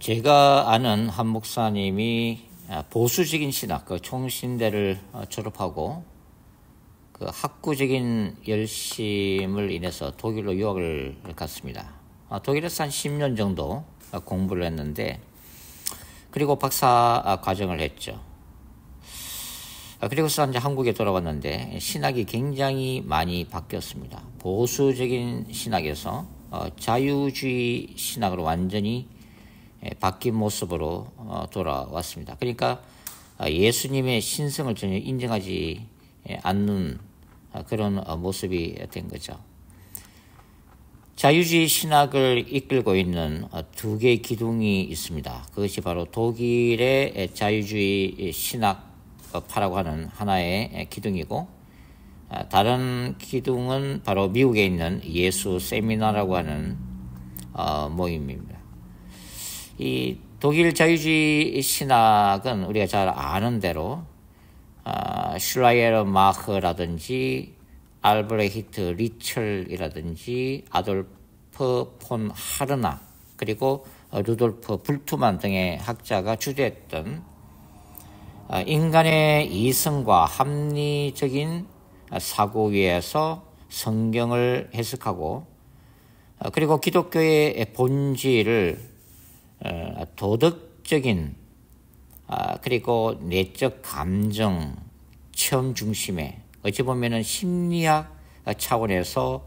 제가 아는 한 목사님이 보수적인 신학, 총신대를 졸업하고 그 학구적인 열심을 인해서 독일로 유학을 갔습니다. 독일에서 한 10년 정도 공부를 했는데, 그리고 박사 과정을 했죠. 그리고서 이제 한국에 돌아왔는데 신학이 굉장히 많이 바뀌었습니다. 보수적인 신학에서 자유주의 신학으로 완전히 바뀐 모습으로 돌아왔습니다. 그러니까 예수님의 신성을 전혀 인정하지 않는 그런 모습이 된 거죠. 자유주의 신학을 이끌고 있는 두 개의 기둥이 있습니다. 그것이 바로 독일의 자유주의 신학파라고 하는 하나의 기둥이고, 다른 기둥은 바로 미국에 있는 예수 세미나라고 하는 모임입니다. 이 독일 자유주의 신학은 우리가 잘 아는 대로 슐라이에르 마흐라든지 알브레히트 리철이라든지 아돌프 폰 하르나, 그리고 루돌프 불트만 등의 학자가 주도했던 인간의 이성과 합리적인 사고 위에서 성경을 해석하고, 그리고 기독교의 본질을 도덕적인 그리고 내적 감정 체험 중심의, 어찌 보면은 심리학 차원에서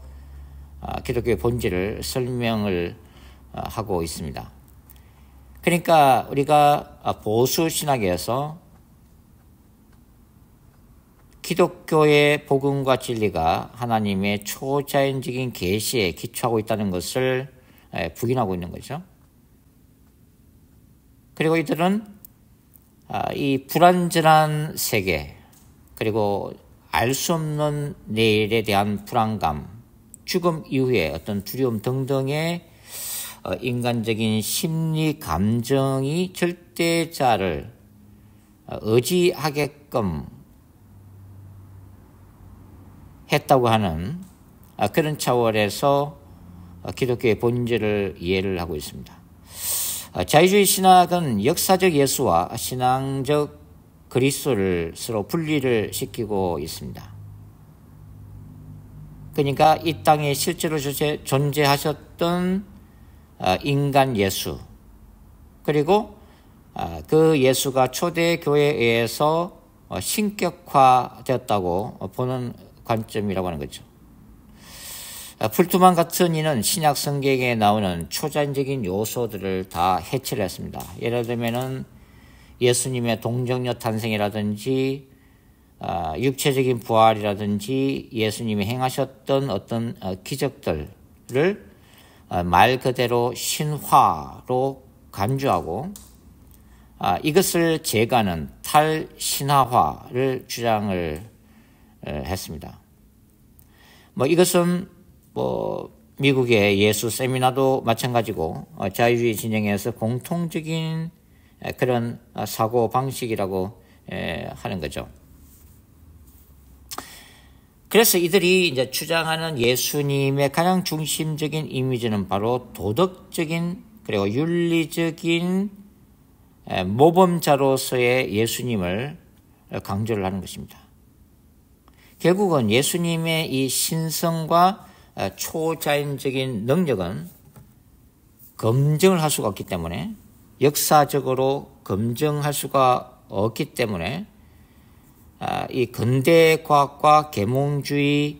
기독교의 본질을 설명을 하고 있습니다. 그러니까 우리가 보수 신학에서 기독교의 복음과 진리가 하나님의 초자연적인 계시에 기초하고 있다는 것을 부인하고 있는 거죠. 그리고 이들은 이 불완전한 세계, 그리고 알 수 없는 내일에 대한 불안감, 죽음 이후에 어떤 두려움 등등의 인간적인 심리 감정이 절대자를 의지하게끔 했다고 하는 그런 차원에서 기독교의 본질을 이해를 하고 있습니다. 자유주의 신학은 역사적 예수와 신앙적 그리스도를 서로 분리를 시키고 있습니다. 그러니까 이 땅에 실제로 존재하셨던 인간 예수, 그리고 그 예수가 초대교회에 의해서 신격화되었다고 보는 관점이라고 하는 거죠. 풀트만 같은 이는 신약 성경에 나오는 초자연적인 요소들을 다 해체를 했습니다. 예를 들면은 예수님의 동정녀 탄생이라든지 육체적인 부활이라든지 예수님이 행하셨던 어떤 기적들을 말 그대로 신화로 간주하고, 이것을 제거하는 탈신화화를 주장을 했습니다. 이것은 미국의 예수 세미나도 마찬가지고 자유주의 진영에서 공통적인 그런 사고 방식이라고 하는 거죠. 그래서 이들이 이제 주장하는 예수님의 가장 중심적인 이미지는 바로 도덕적인 그리고 윤리적인 모범자로서의 예수님을 강조를 하는 것입니다. 결국은 예수님의 이 신성과 초자연적인 능력은 검증을 할 수가 없기 때문에, 역사적으로 검증할 수가 없기 때문에 이 근대 과학과 계몽주의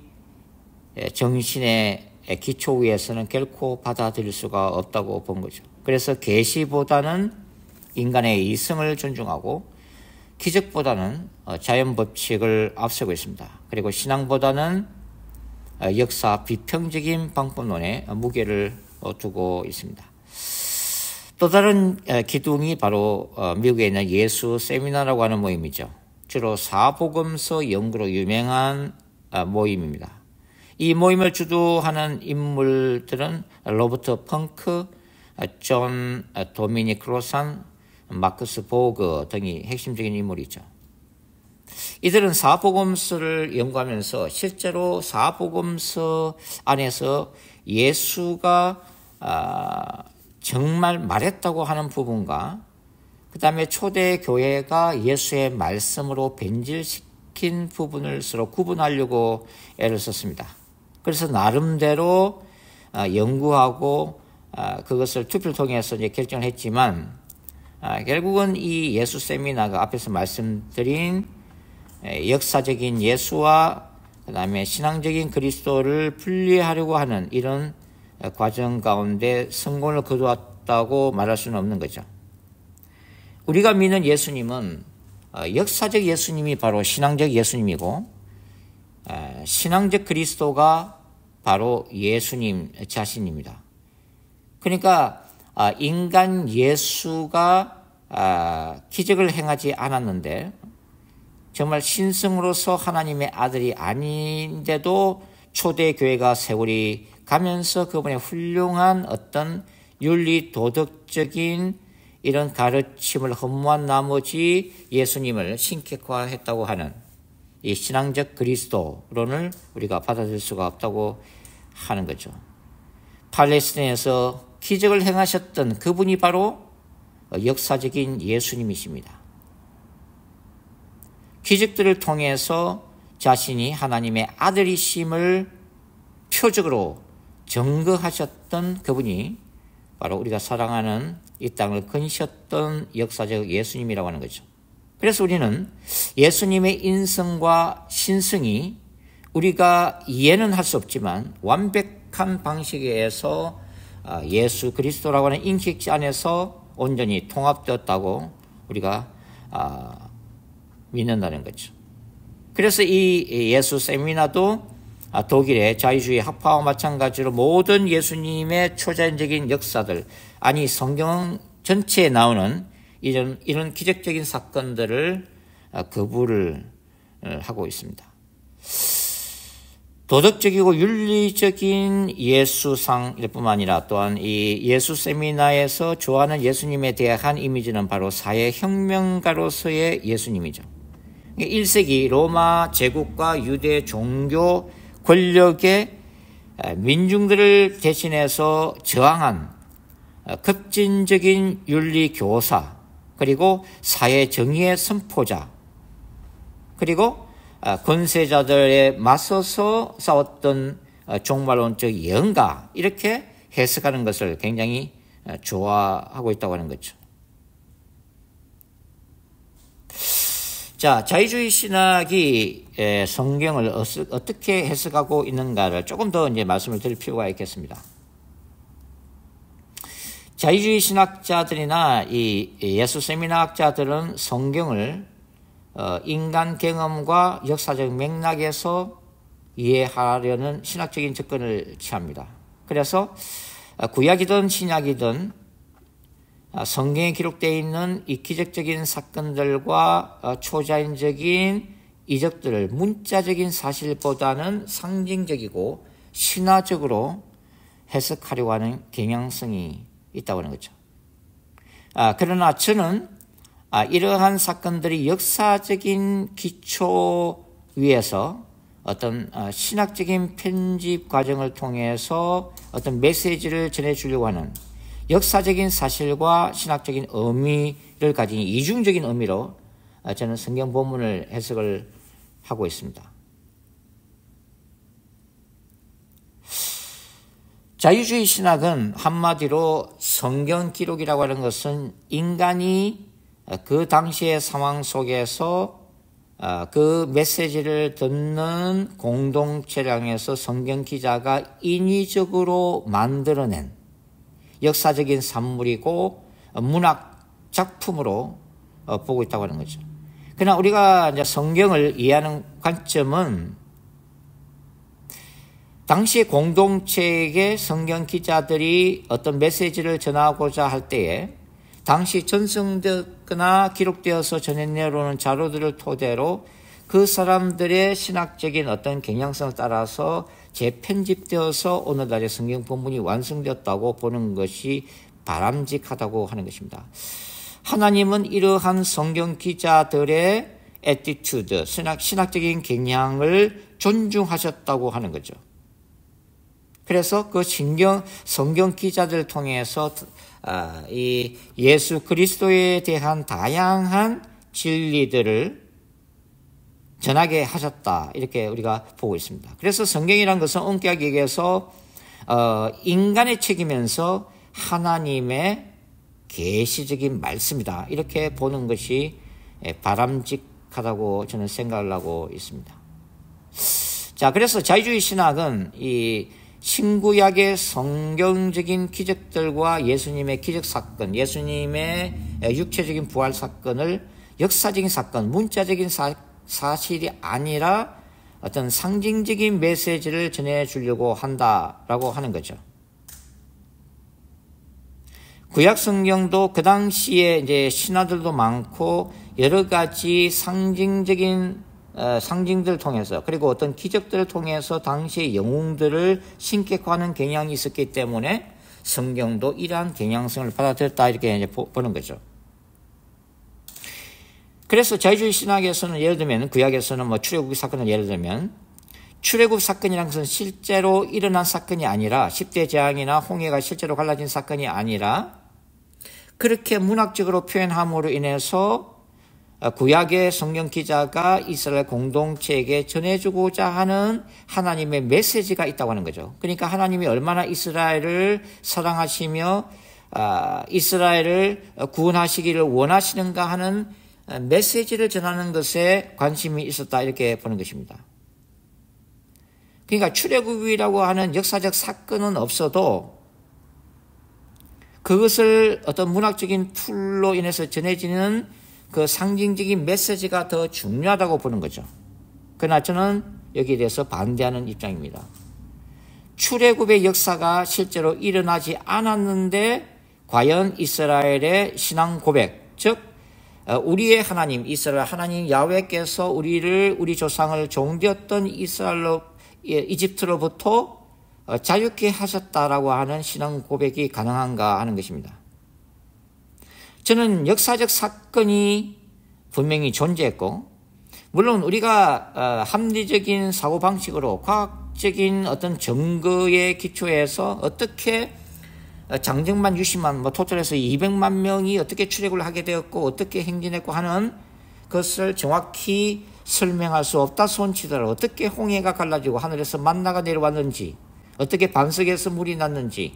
정신의 기초 위에서는 결코 받아들일 수가 없다고 본 거죠. 그래서 계시보다는 인간의 이성을 존중하고, 기적보다는 자연 법칙을 앞세우고 있습니다. 그리고 신앙보다는 역사 비평적인 방법론에 무게를 두고 있습니다. 또 다른 기둥이 바로 미국에 있는 예수 세미나라고 하는 모임이죠. 주로 사복음서 연구로 유명한 모임입니다. 이 모임을 주도하는 인물들은 로버트 펑크, 존 도미닉 로산, 마크스 보그 등이 핵심적인 인물이죠. 이들은 사복음서를 연구하면서 실제로 사복음서 안에서 예수가 정말 말했다고 하는 부분과 그 다음에 초대 교회가 예수의 말씀으로 변질시킨 부분을 서로 구분하려고 애를 썼습니다. 그래서 나름대로 연구하고 그것을 투표를 통해서 이제 결정을 했지만 결국은 이 예수 세미나가 앞에서 말씀드린 역사적인 예수와 그 다음에 신앙적인 그리스도를 분리하려고 하는 이런 과정 가운데 성공을 거두었다고 말할 수는 없는 거죠. 우리가 믿는 예수님은 역사적 예수님이 바로 신앙적 예수님이고 신앙적 그리스도가 바로 예수님 자신입니다. 그러니까 인간 예수가 기적을 행하지 않았는데 정말 신성으로서 하나님의 아들이 아닌데도 초대교회가 세월이 가면서 그분의 훌륭한 어떤 윤리 도덕적인 이런 가르침을 허무한 나머지 예수님을 신격화했다고 하는 이 신앙적 그리스도론을 우리가 받아들일 수가 없다고 하는 거죠. 팔레스타인에서 기적을 행하셨던 그분이 바로 역사적인 예수님이십니다. 기적들을 통해서 자신이 하나님의 아들이심을 표적으로 증거하셨던 그분이 바로 우리가 사랑하는 이 땅을 건셨던 역사적 예수님이라고 하는 거죠. 그래서 우리는 예수님의 인성과 신성이 우리가 이해는 할 수 없지만 완벽한 방식에 의해서 예수 그리스도라고 하는 인격체 안에서 온전히 통합되었다고 우리가 믿는다는 거죠. 그래서 이 예수 세미나도 독일의 자유주의 학파와 마찬가지로 모든 예수님의 초자연적인 역사들, 아니 성경 전체에 나오는 이런 기적적인 사건들을 거부를 하고 있습니다. 도덕적이고 윤리적인 예수상일 뿐만 아니라 또한 이 예수 세미나에서 좋아하는 예수님에 대한 이미지는 바로 사회혁명가로서의 예수님이죠. 1세기 로마 제국과 유대 종교 권력의 민중들을 대신해서 저항한 급진적인 윤리 교사, 그리고 사회 정의의 선포자, 그리고 권세자들에 맞서서 싸웠던 종말론적 예언가, 이렇게 해석하는 것을 굉장히 좋아하고 있다고 하는 거죠. 자, 자유주의 신학이 성경을 어떻게 해석하고 있는가를 조금 더 이제 말씀을 드릴 필요가 있겠습니다. 자유주의 신학자들이나 이 예수 세미나학자들은 성경을 인간 경험과 역사적 맥락에서 이해하려는 신학적인 접근을 취합니다. 그래서 구약이든 신약이든 성경에 기록되어 있는 이 기적적인 사건들과 초자연적인 이적들을 문자적인 사실보다는 상징적이고 신화적으로 해석하려고 하는 경향성이 있다고 하는 거죠. 그러나 저는 이러한 사건들이 역사적인 기초 위에서 어떤 신학적인 편집 과정을 통해서 어떤 메시지를 전해주려고 하는 역사적인 사실과 신학적인 의미를 가진 이중적인 의미로 저는 성경 본문을 해석을 하고 있습니다. 자유주의 신학은 한마디로 성경 기록이라고 하는 것은 인간이 그 당시의 상황 속에서 그 메시지를 듣는 공동체를 향해서 성경 기자가 인위적으로 만들어낸 역사적인 산물이고 문학 작품으로 보고 있다고 하는 거죠. 그러나 우리가 이제 성경을 이해하는 관점은 당시 공동체에게 성경 기자들이 어떤 메시지를 전하고자 할 때에 당시 전승되거나 기록되어서 전해내려오는 자료들을 토대로 그 사람들의 신학적인 어떤 경향성을 따라서 재편집되어서 오늘날의 성경 본문이 완성되었다고 보는 것이 바람직하다고 하는 것입니다. 하나님은 이러한 성경 기자들의 애티튜드, 신학적인 경향을 존중하셨다고 하는 거죠. 그래서 그 성경 기자들을 통해서 이 예수 그리스도에 대한 다양한 진리들을 전하게 하셨다. 이렇게 우리가 보고 있습니다. 그래서 성경이라는 것은 엄격하게 얘기해서 인간의 책이면서 하나님의 계시적인 말씀이다. 이렇게 보는 것이 바람직하다고 저는 생각을 하고 있습니다. 자, 그래서 자유주의 신학은 이 신구약의 성경적인 기적들과 예수님의 기적 사건, 예수님의 육체적인 부활 사건을 역사적인 사건, 문자적인 사실이 아니라 어떤 상징적인 메시지를 전해주려고 한다라고 하는 거죠. 구약 성경도 그 당시에 이제 신하들도 많고 여러 가지 상징들을 통해서 그리고 어떤 기적들을 통해서 당시의 영웅들을 신격화하는 경향이 있었기 때문에 성경도 이러한 경향성을 받아들였다 이렇게 이제 보는 거죠. 그래서 자유주의 신학에서는 예를 들면 구약에서는 뭐 출애굽 사건을 예를 들면 출애굽 사건이라는 것은 실제로 일어난 사건이 아니라 10대 재앙이나 홍해가 실제로 갈라진 사건이 아니라 그렇게 문학적으로 표현함으로 인해서 구약의 성경 기자가 이스라엘 공동체에게 전해주고자 하는 하나님의 메시지가 있다고 하는 거죠. 그러니까 하나님이 얼마나 이스라엘을 사랑하시며 이스라엘을 구원하시기를 원하시는가 하는 메시지를 전하는 것에 관심이 있었다 이렇게 보는 것입니다. 그러니까 출애굽이라고 하는 역사적 사건은 없어도 그것을 어떤 문학적인 툴로 인해서 전해지는 그 상징적인 메시지가 더 중요하다고 보는 거죠. 그러나 저는 여기에 대해서 반대하는 입장입니다. 출애굽의 역사가 실제로 일어나지 않았는데 과연 이스라엘의 신앙 고백, 즉 우리의 하나님, 이스라엘 하나님 야훼께서 우리 조상을 종되었던 이집트로부터 자유케 하셨다라고 하는 신앙 고백이 가능한가 하는 것입니다. 저는 역사적 사건이 분명히 존재했고 물론 우리가 합리적인 사고방식으로 과학적인 어떤 증거에 기초해서 어떻게 장정만 유시만 토탈해서 200만 명이 어떻게 출애굽을 하게 되었고 어떻게 행진했고 하는 것을 정확히 설명할 수 없다 손치더라도 어떻게 홍해가 갈라지고 하늘에서 만나가 내려왔는지 어떻게 반석에서 물이 났는지를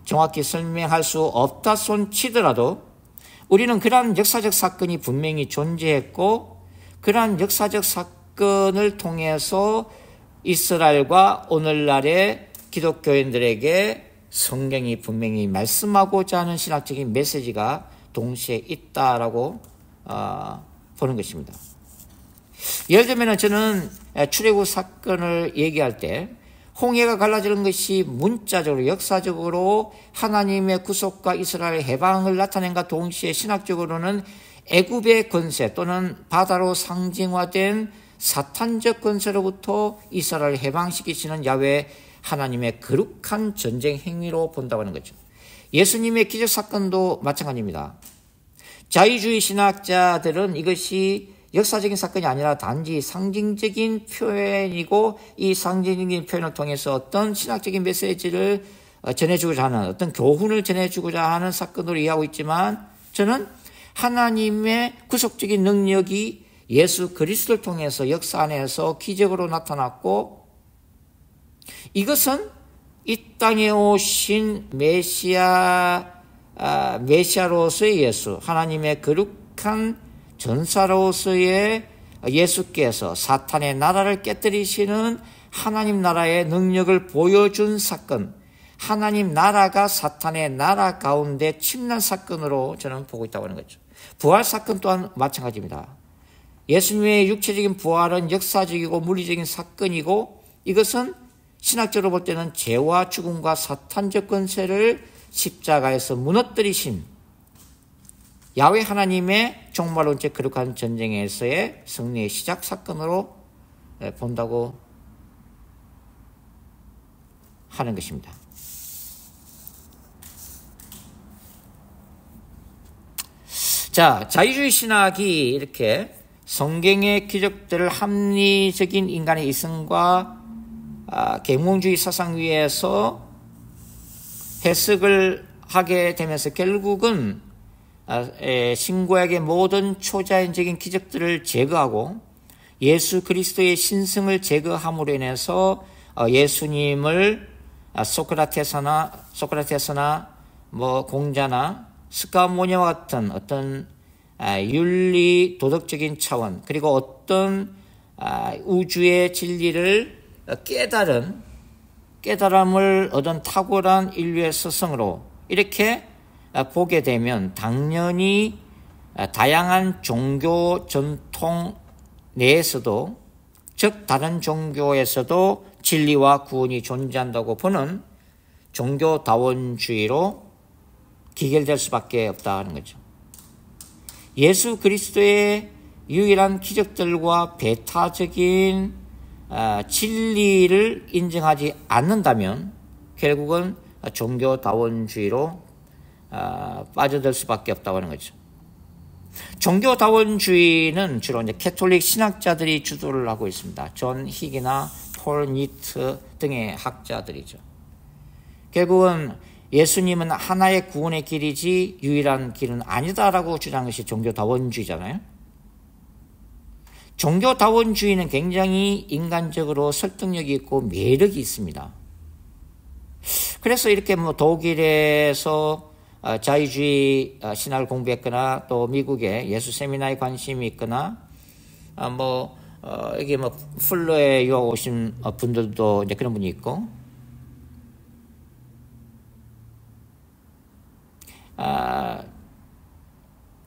정확히 설명할 수 없다 손치더라도 우리는 그러한 역사적 사건이 분명히 존재했고 그러한 역사적 사건을 통해서 이스라엘과 오늘날의 기독교인들에게 성경이 분명히 말씀하고자 하는 신학적인 메시지가 동시에 있다라고 보는 것입니다. 예를 들면 저는 출애굽 사건을 얘기할 때 홍해가 갈라지는 것이 문자적으로 역사적으로 하나님의 구속과 이스라엘의 해방을 나타낸과 동시에 신학적으로는 애굽의 권세 또는 바다로 상징화된 사탄적 권세로부터 이스라엘을 해방시키시는 야훼 하나님의 거룩한 전쟁 행위로 본다고 하는 거죠. 예수님의 기적 사건도 마찬가지입니다. 자유주의 신학자들은 이것이 역사적인 사건이 아니라 단지 상징적인 표현이고 이 상징적인 표현을 통해서 어떤 신학적인 메시지를 전해주고자 하는 어떤 교훈을 전해주고자 하는 사건으로 이해하고 있지만 저는 하나님의 구속적인 능력이 예수 그리스도를 통해서 역사 안에서 기적으로 나타났고 이것은 이 땅에 오신 메시아로서의 예수, 하나님의 거룩한 전사로서의 예수께서 사탄의 나라를 깨뜨리시는 하나님 나라의 능력을 보여준 사건, 하나님 나라가 사탄의 나라 가운데 침난 사건으로 저는 보고 있다고 하는 거죠. 부활 사건 또한 마찬가지입니다. 예수님의 육체적인 부활은 역사적이고 물리적인 사건이고 이것은 신학적으로 볼 때는 죄와 죽음과 사탄적 권세를 십자가에서 무너뜨리신 야훼 하나님의 종말론적 거룩한 전쟁에서의 승리의 시작 사건으로 본다고 하는 것입니다. 자, 자유주의 신학이 이렇게 성경의 기적들을 합리적인 인간의 이성과 계몽주의 사상 위에서 해석을 하게 되면서 결국은 신구약의 모든 초자연적인 기적들을 제거하고 예수 그리스도의 신성을 제거함으로 인해서 예수님을 소크라테스나 뭐 공자나 스카모니와 같은 어떤 윤리 도덕적인 차원, 그리고 어떤 우주의 진리를 깨달음을 얻은 탁월한 인류의 스승으로 이렇게 보게 되면 당연히 다양한 종교 전통 내에서도, 즉 다른 종교에서도 진리와 구원이 존재한다고 보는 종교다원주의로 기결될 수밖에 없다는 거죠. 예수 그리스도의 유일한 기적들과 배타적인 진리를 인정하지 않는다면 결국은 종교다원주의로 빠져들 수밖에 없다고 하는 거죠. 종교다원주의는 주로 이제 캐톨릭 신학자들이 주도를 하고 있습니다. 존 힉이나 폴 니트 등의 학자들이죠. 결국은 예수님은 하나의 구원의 길이지 유일한 길은 아니다라고 주장한 것이 종교다원주의잖아요. 종교다원주의는 굉장히 인간적으로 설득력이 있고 매력이 있습니다. 그래서 이렇게 뭐 독일에서 자유주의 신학을 공부했거나 또 미국에 예수 세미나에 관심이 있거나 여기 풀러에 유학 오신 분들도 이제 그런 분이 있고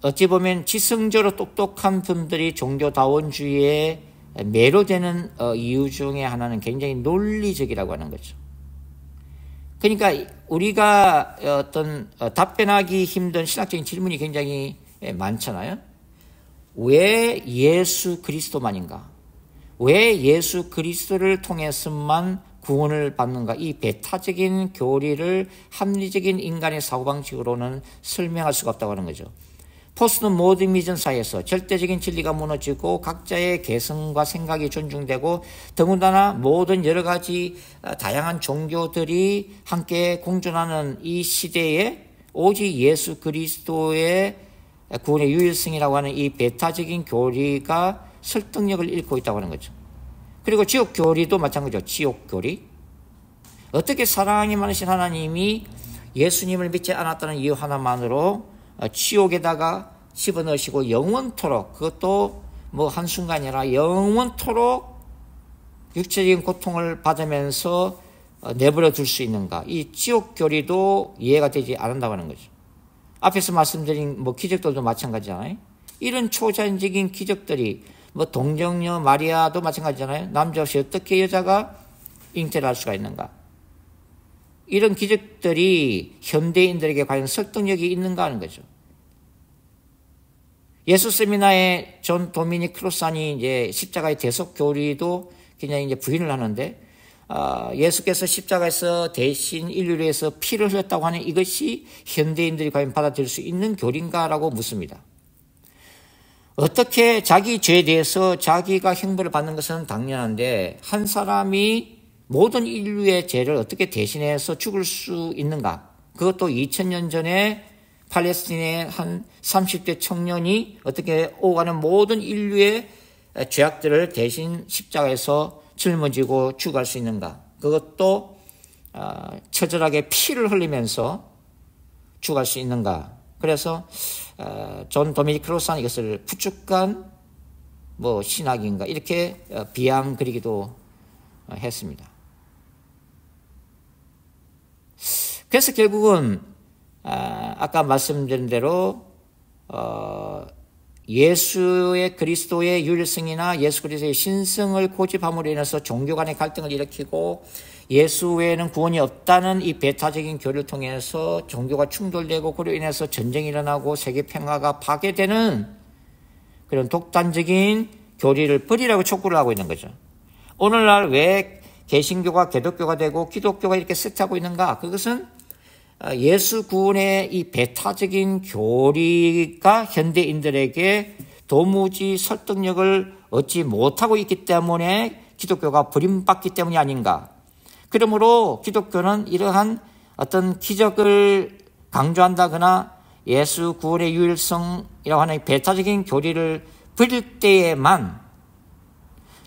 어찌 보면 지성적으로 똑똑한 분들이 종교다원주의에 매료되는 이유 중에 하나는 굉장히 논리적이라고 하는 거죠. 그러니까 우리가 어떤 답변하기 힘든 신학적인 질문이 굉장히 많잖아요. 왜 예수 그리스도만인가? 왜 예수 그리스도를 통해서만 구원을 받는가? 이 배타적인 교리를 합리적인 인간의 사고방식으로는 설명할 수가 없다고 하는 거죠. 포스트 모더니즘 사회에서 절대적인 진리가 무너지고 각자의 개성과 생각이 존중되고 더군다나 모든 여러 가지 다양한 종교들이 함께 공존하는 이 시대에 오직 예수 그리스도의 구원의 유일성이라고 하는 이 배타적인 교리가 설득력을 잃고 있다고 하는 거죠. 그리고 지옥 교리도 마찬가지죠. 지옥 교리. 어떻게 사랑이 많으신 하나님이 예수님을 믿지 않았다는 이유 하나만으로 지옥에다가 집어넣으시고 영원토록, 그것도 뭐 한순간이 아니라 영원토록 육체적인 고통을 받으면서 내버려 둘 수 있는가? 이 지옥 교리도 이해가 되지 않는다고 하는 거죠. 앞에서 말씀드린 기적들도 마찬가지잖아요. 이런 초자연적인 기적들이 동정녀 마리아도 마찬가지잖아요. 남자 없이 어떻게 여자가 잉태를 할 수가 있는가? 이런 기적들이 현대인들에게 과연 설득력이 있는가 하는 거죠. 예수 세미나의 존 도미닉 크로산이 이제 십자가의 대속 교리도 굉장히 이제 부인을 하는데, 예수께서 십자가에서 대신 인류를 위해서 피를 흘렸다고 하는 이것이 현대인들이 과연 받아들일 수 있는 교리인가라고 묻습니다. 어떻게 자기 죄에 대해서 자기가 형벌을 받는 것은 당연한데 한 사람이 모든 인류의 죄를 어떻게 대신해서 죽을 수 있는가? 그것도 2000년 전에 팔레스틴의 한 30대 청년이 어떻게 오가는 모든 인류의 죄악들을 대신 십자가에서 짊어지고 죽어갈 수 있는가? 그것도 처절하게 피를 흘리면서 죽어갈 수 있는가? 그래서 존 도미닉 크로스는 이것을 부축한 신학인가 이렇게 비양 그리기도 했습니다. 그래서 결국은 아까 말씀드린 대로 예수의 그리스도의 유일성이나 예수 그리스도의 신성을 고집함으로 인해서 종교 간의 갈등을 일으키고 예수 외에는 구원이 없다는 이 배타적인 교리를 통해서 종교가 충돌되고 그로 인해서 전쟁이 일어나고 세계 평화가 파괴되는 그런 독단적인 교리를 버리라고 촉구를 하고 있는 거죠. 오늘날 왜 개신교가 기독교가 되고 기독교가 이렇게 쇠퇴하고 있는가? 그것은 예수 구원의 이 배타적인 교리가 현대인들에게 도무지 설득력을 얻지 못하고 있기 때문에 기독교가 버림받기 때문이 아닌가. 그러므로 기독교는 이러한 어떤 기적을 강조한다거나 예수 구원의 유일성이라고 하는 배타적인 교리를 버릴 때에만,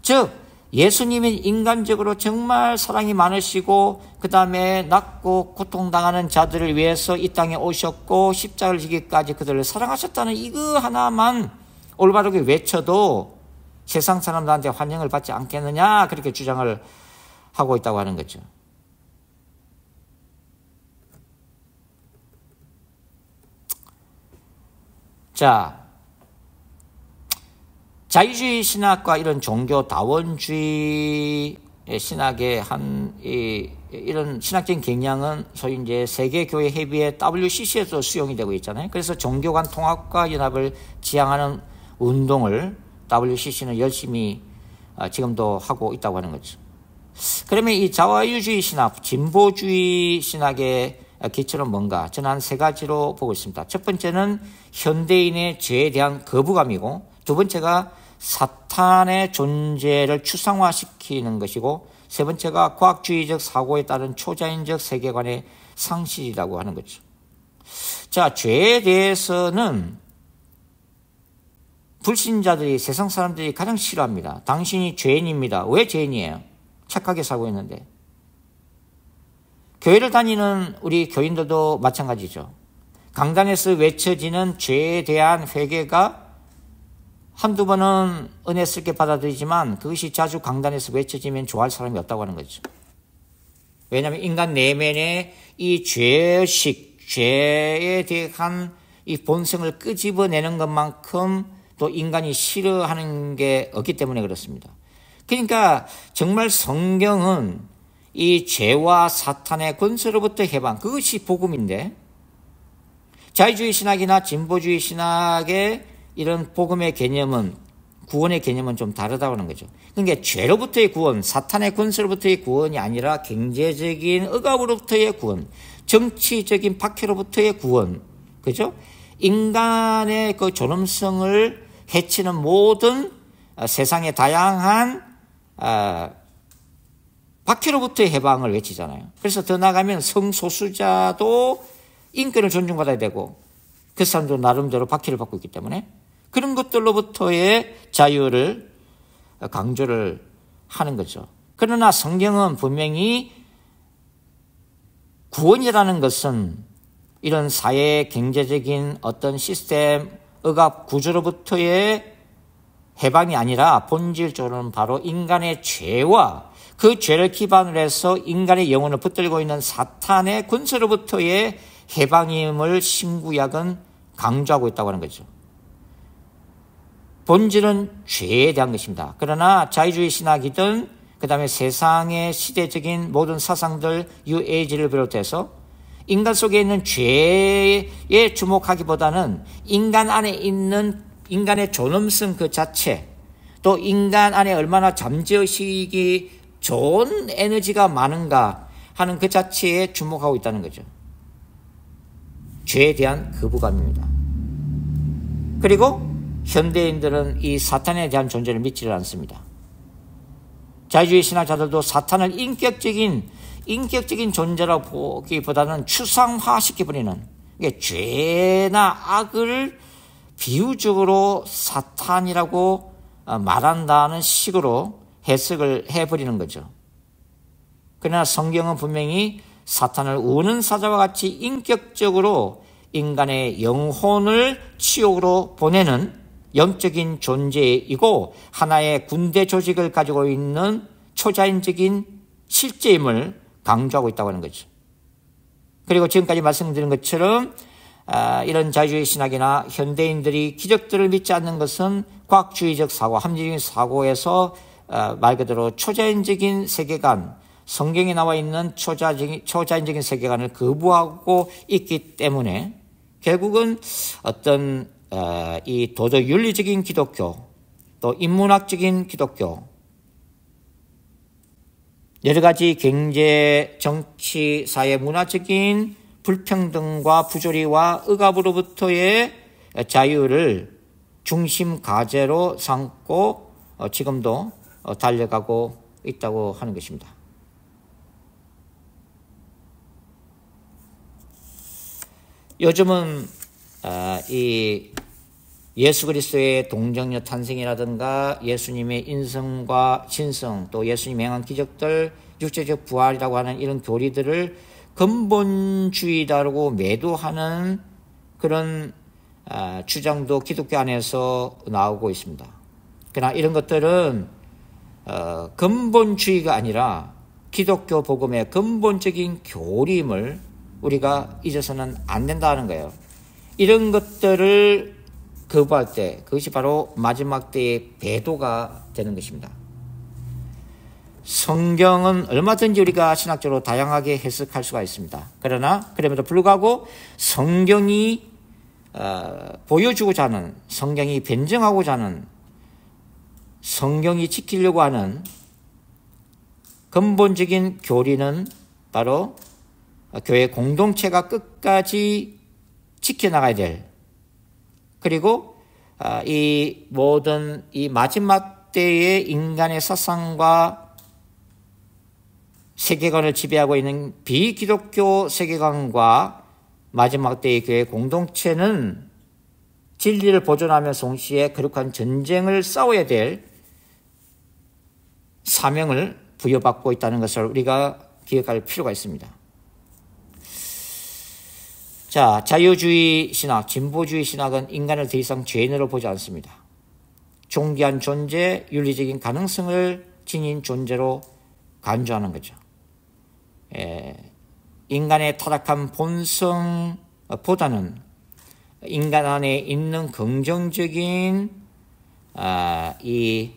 즉 예수님이 인간적으로 정말 사랑이 많으시고 그 다음에 낙고 고통당하는 자들을 위해서 이 땅에 오셨고 십자가를 지기까지 그들을 사랑하셨다는 이거 하나만 올바르게 외쳐도 세상 사람들한테 환영을 받지 않겠느냐, 그렇게 주장을 하고 있다고 하는 거죠. 자, 자유주의 신학과 이런 종교 다원주의 신학의 이런 신학적인 경향은 소위 이제 세계교회 협의회 WCC에도 수용이 되고 있잖아요. 그래서 종교 간 통합과 연합을 지향하는 운동을 WCC는 열심히 지금도 하고 있다고 하는 거죠. 그러면 이 자유주의 신학, 진보주의 신학의 기초는 뭔가? 저는 한 세 가지로 보고 있습니다. 첫 번째는 현대인의 죄에 대한 거부감이고, 두 번째가 사탄의 존재를 추상화시키는 것이고, 세 번째가 과학주의적 사고에 따른 초자연적 세계관의 상실이라고 하는 거죠. 자, 죄에 대해서는 불신자들이, 세상 사람들이 가장 싫어합니다. 당신이 죄인입니다. 왜 죄인이에요? 착하게 살고 있는데. 교회를 다니는 우리 교인들도 마찬가지죠. 강단에서 외쳐지는 죄에 대한 회개가 한두 번은 은혜스럽게 받아들이지만 그것이 자주 강단에서 외쳐지면 좋아할 사람이 없다고 하는 거죠. 왜냐하면 인간 내면에 이 죄의식, 죄에 대한 이 본성을 끄집어내는 것만큼 또 인간이 싫어하는 게 없기 때문에 그렇습니다. 그러니까 정말 성경은 이 죄와 사탄의 권세로부터 해방, 그것이 복음인데, 자유주의 신학이나 진보주의 신학의 이런 복음의 개념은, 구원의 개념은 좀 다르다고 하는 거죠. 그러니까 죄로부터의 구원, 사탄의 권세로부터의 구원이 아니라 경제적인 억압으로부터의 구원, 정치적인 박해로부터의 구원, 그죠? 인간의 그 존엄성을 해치는 모든 세상의 다양한 박해로부터의 해방을 외치잖아요. 그래서 더 나아가면 성소수자도 인권을 존중받아야 되고, 그 사람도 나름대로 박해를 받고 있기 때문에 그런 것들로부터의 자유를 강조를 하는 거죠. 그러나 성경은 분명히 구원이라는 것은 이런 사회 경제적인 어떤 시스템 억압 구조로부터의 해방이 아니라 본질적으로는 바로 인간의 죄와 그 죄를 기반으로 해서 인간의 영혼을 붙들고 있는 사탄의 권세로부터의 해방임을 신구약은 강조하고 있다고 하는 거죠. 본질은 죄에 대한 것입니다. 그러나 자유주의 신학이든 그 다음에 세상의 시대적인 모든 사상들, 뉴에이지를 비롯해서 인간 속에 있는 죄에 주목하기보다는 인간 안에 있는 인간의 존엄성 그 자체, 또 인간 안에 얼마나 잠재의식이 좋은 에너지가 많은가 하는 그 자체에 주목하고 있다는 거죠. 죄에 대한 거부감입니다. 그리고 현대인들은 이 사탄에 대한 존재를 믿지를 않습니다. 자유주의 신학자들도 사탄을 인격적인 존재라고 보기보다는 추상화시켜버리는, 죄나 악을 비유적으로 사탄이라고 말한다는 식으로 해석을 해버리는 거죠. 그러나 성경은 분명히 사탄을 우는 사자와 같이 인격적으로 인간의 영혼을 치욕으로 보내는 영적인 존재이고 하나의 군대 조직을 가지고 있는 초자연적인 실제임을 강조하고 있다고 하는 거죠. 그리고 지금까지 말씀드린 것처럼 이런 자유주의 신학이나 현대인들이 기적들을 믿지 않는 것은 과학주의적 사고, 합리적인 사고에서 말 그대로 초자연적인 세계관, 성경에 나와 있는 초자연적인 세계관을 거부하고 있기 때문에 결국은 어떤 이 도덕 윤리적인 기독교, 또 인문학적인 기독교, 여러 가지 경제, 정치, 사회, 문화적인 불평등과 부조리와 억압으로부터의 자유를 중심 과제로 삼고 지금도 달려가고 있다고 하는 것입니다. 요즘은 이 예수 그리스도의 동정녀 탄생이라든가 예수님의 인성과 신성, 또 예수님의 행한 기적들, 육체적 부활이라고 하는 이런 교리들을 근본주의다라고 매도하는 그런 주장도 기독교 안에서 나오고 있습니다. 그러나 이런 것들은 근본주의가 아니라 기독교 복음의 근본적인 교리임을 우리가 잊어서는 안 된다는 거예요. 이런 것들을 거부할 때 그것이 바로 마지막 때의 배도가 되는 것입니다. 성경은 얼마든지 우리가 신학적으로 다양하게 해석할 수가 있습니다. 그러나 그럼에도 불구하고 성경이 보여주고자 하는, 성경이 변증하고자 하는, 성경이 지키려고 하는 근본적인 교리는 바로 교회 공동체가 끝까지 지켜나가야 될, 그리고 이 모든 이 마지막 때의 인간의 사상과 세계관을 지배하고 있는 비기독교 세계관과 마지막 때의 교회 공동체는 진리를 보존하면서 동시에 거룩한 전쟁을 싸워야 될 사명을 부여받고 있다는 것을 우리가 기억할 필요가 있습니다. 자, 자유주의 신학, 진보주의 신학은 인간을 더 이상 죄인으로 보지 않습니다. 존귀한 존재, 윤리적인 가능성을 지닌 존재로 간주하는 거죠. 인간의 타락한 본성보다는 인간 안에 있는 긍정적인 이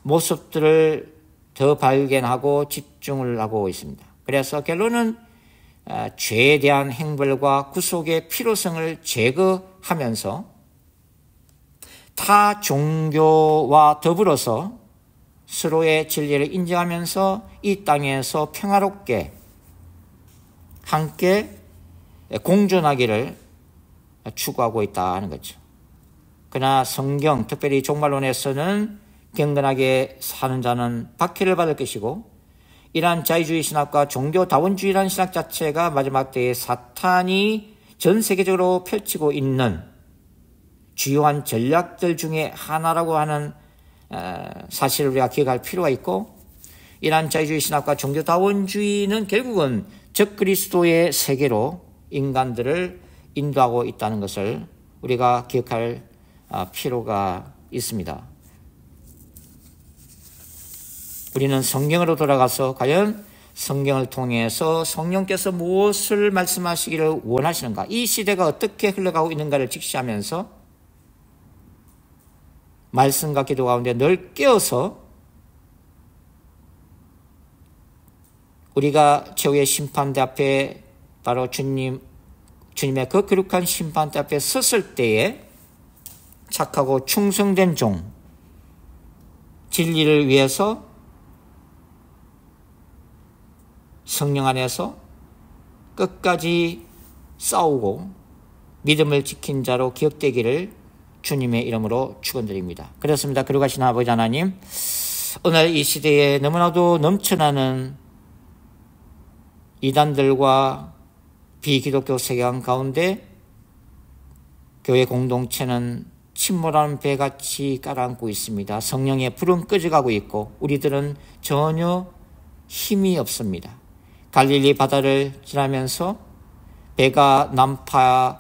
모습들을 더 발견하고 집중을 하고 있습니다. 그래서 결론은 죄에 대한 행벌과 구속의 필요성을 제거하면서 타 종교와 더불어서 서로의 진리를 인정하면서 이 땅에서 평화롭게 함께 공존하기를 추구하고 있다는 거죠. 그러나 성경, 특별히 종말론에서는 경건하게 사는 자는 박해를 받을 것이고, 이러한 자유주의 신학과 종교다원주의라는 신학 자체가 마지막 때에 사탄이 전 세계적으로 펼치고 있는 주요한 전략들 중에 하나라고 하는 사실을 우리가 기억할 필요가 있고, 이러한 자유주의 신학과 종교다원주의는 결국은 적그리스도의 세계로 인간들을 인도하고 있다는 것을 우리가 기억할 필요가 있습니다. 우리는 성경으로 돌아가서 과연 성경을 통해서 성령께서 무엇을 말씀하시기를 원하시는가, 이 시대가 어떻게 흘러가고 있는가를 직시하면서 말씀과 기도 가운데 늘 깨어서 우리가 최후의 심판대 앞에, 바로 주님의 그 거룩한 심판대 앞에 섰을 때에 착하고 충성된 종, 진리를 위해서 성령 안에서 끝까지 싸우고 믿음을 지킨 자로 기억되기를 주님의 이름으로 축원드립니다. 그렇습니다. 거룩하신 아버지 하나님, 오늘 이 시대에 너무나도 넘쳐나는 이단들과 비기독교 세계관 가운데 교회 공동체는 침몰하는 배같이 깔아앉고 있습니다. 성령의 불은 꺼져가고 있고 우리들은 전혀 힘이 없습니다. 갈릴리 바다를 지나면서 배가 난파되는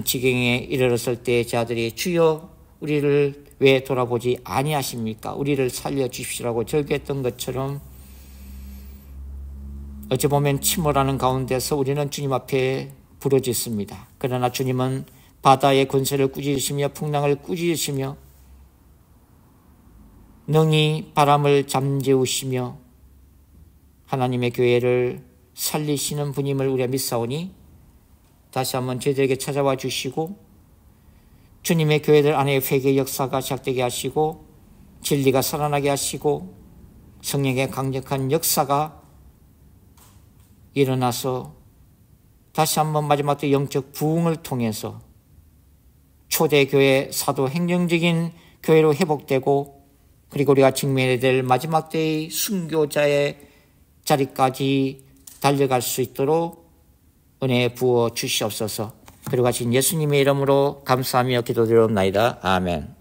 지경에 이르렀을 때 제 아들이 주여 우리를 왜 돌아보지 아니하십니까? 우리를 살려주십시오라고 절규했던 것처럼 어찌 보면 침몰하는 가운데서 우리는 주님 앞에 부르짖습니다. 그러나 주님은 바다의 권세를 꾸짖으시며 풍랑을 꾸짖으시며 능히 바람을 잠재우시며 하나님의 교회를 살리시는 분임을 우리가 믿사오니 다시 한번 저희들에게 찾아와 주시고 주님의 교회들 안에 회개의 역사가 시작되게 하시고 진리가 살아나게 하시고 성령의 강력한 역사가 일어나서 다시 한번 마지막 때 영적 부흥을 통해서 초대교회 사도 행정적인 교회로 회복되고, 그리고 우리가 직면해야 될 마지막 때의 순교자의 자리까지 달려갈 수 있도록 은혜 부어 주시옵소서. 그리고 하신 예수님의 이름으로 감사하며 기도드리옵나이다. 아멘.